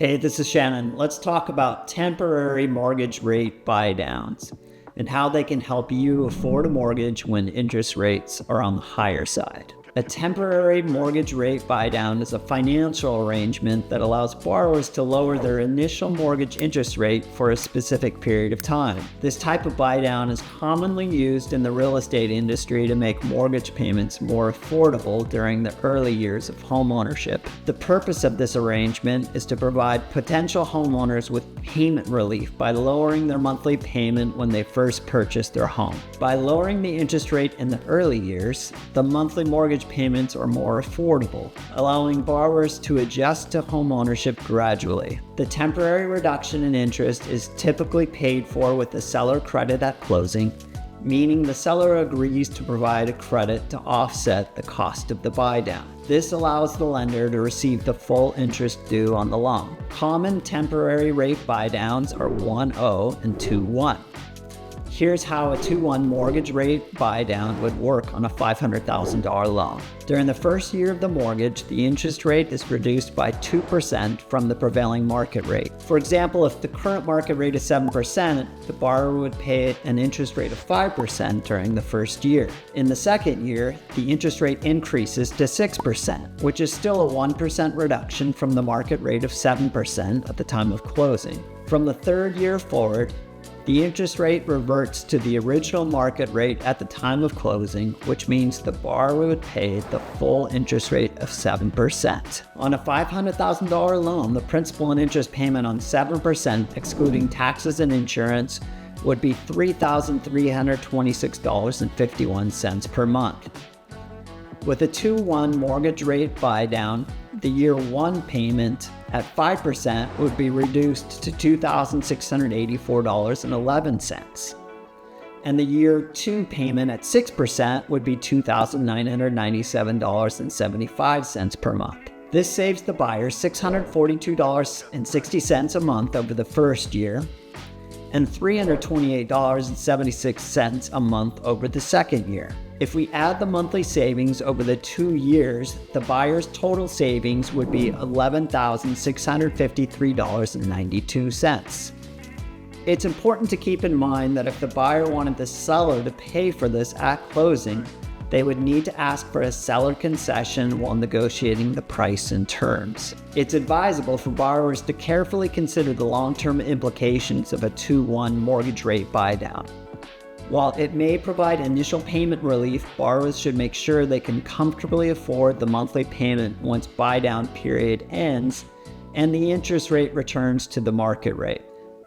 Hey, this is Shannon. Let's talk about temporary mortgage rate buydowns and how they can help you afford a mortgage when interest rates are on the higher side. A temporary mortgage rate buydown is a financial arrangement that allows borrowers to lower their initial mortgage interest rate for a specific period of time. This type of buydown is commonly used in the real estate industry to make mortgage payments more affordable during the early years of homeownership. The purpose of this arrangement is to provide potential homeowners with payment relief by lowering their monthly payment when they first purchase their home. By lowering the interest rate in the early years, the monthly mortgage payments are more affordable, allowing borrowers to adjust to homeownership gradually. The temporary reduction in interest is typically paid for with the seller credit at closing, meaning the seller agrees to provide a credit to offset the cost of the buydown. This allows the lender to receive the full interest due on the loan. Common temporary rate buydowns are 1-0 and 2-1. Here's how a 2-1 mortgage rate buydown would work on a $500,000 loan. During the first year of the mortgage, the interest rate is reduced by 2% from the prevailing market rate. For example, if the current market rate is 7%, the borrower would pay an interest rate of 5% during the first year. In the second year, the interest rate increases to 6%, which is still a 1% reduction from the market rate of 7% at the time of closing. From the third year forward, the interest rate reverts to the original market rate at the time of closing, which means the borrower would pay the full interest rate of 7%. On a $500,000 loan, the principal and interest payment on 7%, excluding taxes and insurance, would be $3,326.51 per month. With a 2-1 mortgage rate buydown, the year 1 payment at 5% would be reduced to $2,684.11. And the year 2 payment at 6% would be $2,997.75 per month. This saves the buyer $642.60 a month over the first year and $328.76 a month over the second year. If we add the monthly savings over the 2 years, the buyer's total savings would be $11,653.92. It's important to keep in mind that if the buyer wanted the seller to pay for this at closing, they would need to ask for a seller concession while negotiating the price and terms. It's advisable for borrowers to carefully consider the long-term implications of a 2-1 mortgage rate buydown. While it may provide initial payment relief, borrowers should make sure they can comfortably afford the monthly payment once buydown period ends and the interest rate returns to the market rate.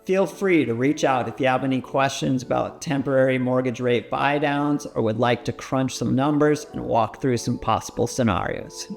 Feel free to reach out if you have any questions about temporary mortgage rate buydowns or would like to crunch some numbers and walk through some possible scenarios.